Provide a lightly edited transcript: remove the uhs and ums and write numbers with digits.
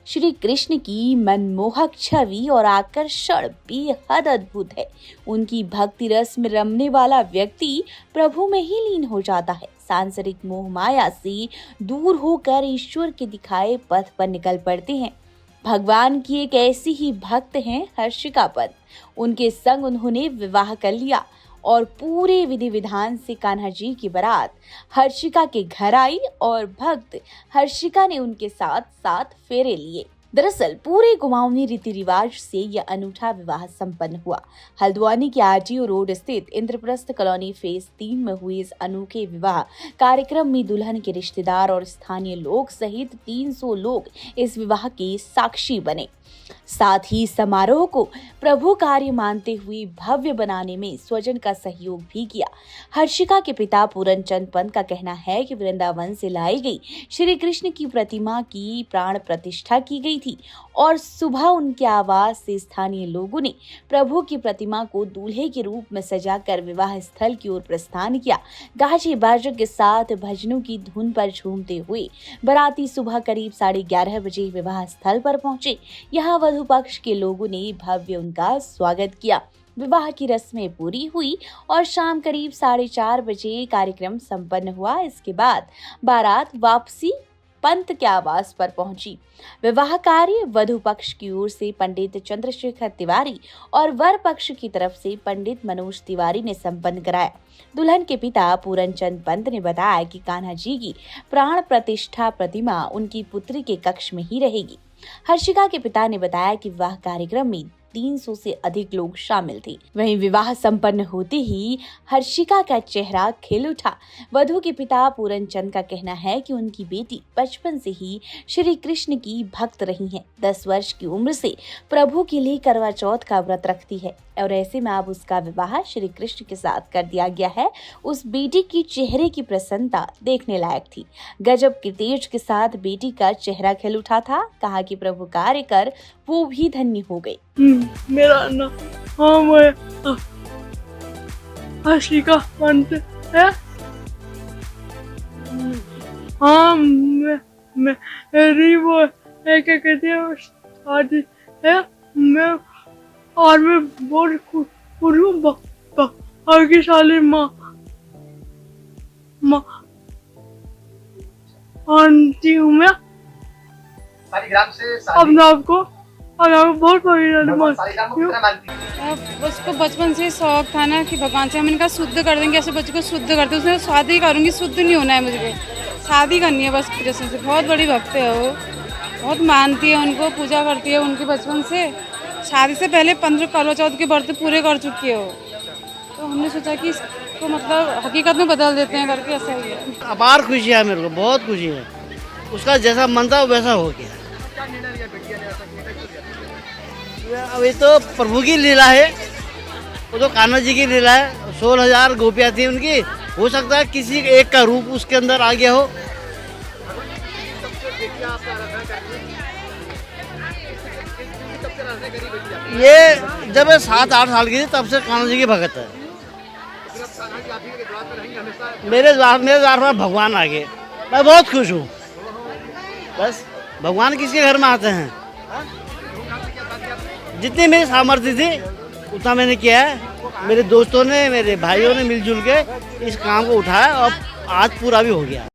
श्री कृष्ण की मनमोहक छवि और आकर्षण बेहद अद्भुत है। उनकी भक्ति रस में रमने वाला व्यक्ति प्रभु में ही लीन हो जाता है। सांसारिक मोह माया से दूर होकर ईश्वर के दिखाए पथ पर निकल पड़ते हैं। भगवान की एक ऐसी ही भक्त हैं हर्षिका पंत। उनके संग उन्होंने विवाह कर लिया और पूरे विधि विधान से कान्हा जी की बारात हर्षिका के घर आई और भक्त हर्षिका ने उनके साथ 7 फेरे लिए। दरअसल पूरे कुमाऊनी रीति रिवाज से यह अनूठा विवाह संपन्न हुआ। हल्द्वानी के आरटीओ रोड स्थित इंद्रप्रस्थ कॉलोनी फेज 3 में हुए इस अनोखे विवाह कार्यक्रम में दुल्हन के रिश्तेदार और स्थानीय लोग सहित 300 लोग इस विवाह के साक्षी बने। साथ ही समारोह को प्रभु कार्य मानते हुए भव्य बनाने में स्वजन का सहयोग भी किया। हर्षिका के पिता पूरनचंद पंत का कहना है कि वृंदावन से लाई गई श्री कृष्ण की प्रतिमा की प्राण प्रतिष्ठा की गई थी और सुबह उनके आवास से स्थानीय लोगों ने प्रभु की प्रतिमा को दूल्हे के रूप में सजाकर विवाह स्थल की ओर प्रस्थान किया। गाजे बाजे के साथ भजनों की धुन पर झूमते हुए बाराती सुबह करीब 11:30 बजे विवाह स्थल पर पहुंचे। यहाँ वधु पक्ष के लोगों ने भव्य उनका स्वागत किया। विवाह की रस्में पूरी हुई और शाम करीब 4:30 बजे कार्यक्रम संपन्न हुआ। इसके बाद बारात वापसी पंत के आवास पर पहुंची। विवाह कार्य वधु पक्ष की ओर से पंडित चंद्रशेखर तिवारी और वर पक्ष की तरफ से पंडित मनोज तिवारी ने संपन्न कराया। दुल्हन के पिता पूरनचंद पंत ने बताया कि कान्हा जी की प्राण प्रतिष्ठा प्रतिमा उनकी पुत्री के कक्ष में ही रहेगी। हर्षिका के पिता ने बताया कि विवाह कार्यक्रम में 300 से अधिक लोग शामिल थे। वहीं विवाह संपन्न होते ही हर्षिका का चेहरा खिल उठा। वधु के पिता पूरनचंद का कहना है कि उनकी बेटी बचपन से ही श्री कृष्ण की भक्त रही हैं। 10 वर्ष की उम्र से प्रभु के लिए करवा चौथ का व्रत रखती है और ऐसे में अब उसका विवाह श्री कृष्ण के साथ कर दिया गया है। उस बेटी की चेहरे की प्रसन्नता देखने लायक थी। गजब के तेज के साथ बेटी का चेहरा खिल उठा था। कहा कि प्रभु कार्य कर वो भी धन्य हो गई। मेरा नाम हर्षिका पंत है। हाँ, मेरी वो क्या कहते हैं शादी है। मैं बहुत खुश हूँ। भाग्यशाली माँ आंटी हूँ मैं। अपने आप को बहुत उसको बचपन से शौक था ना कि भगवान से मैंने कहा शुद्ध कर देंगे, ऐसे बच्चे को शुद्ध करते। उसने शादी करूँगी, शुद्ध नहीं होना है मुझे, शादी करनी है बस कृष्ण से। बहुत बड़ी भक्त है वो, बहुत मानती है उनको, पूजा करती है उनकी बचपन से। शादी से पहले 15 करवा चौथ के व्रत पूरे कर चुकी है वो। तो हमने सोचा कि इसको मतलब हकीकत में बदल देते हैं करके। ऐसा ही है। अपार खुशी है मेरे को, बहुत खुशी है। उसका जैसा मन था वैसा हो गया। अभी तो प्रभु की लीला है, वो तो कान्हा जी की लीला है। 16,000 गोपियाँ थी उनकी। हो सकता है किसी एक का रूप उसके अंदर आ गया हो। ये जब 7-8 साल की थी तब से कान्हा जी की भगत है। मेरे द्वार में भगवान आ गए। मैं बहुत खुश हूँ। बस भगवान किसके घर में आते हैं। जितनी मेरी सामर्थ्य थी उतना मैंने किया है। मेरे दोस्तों ने, मेरे भाइयों ने मिलजुल के इस काम को उठाया और आज पूरा भी हो गया।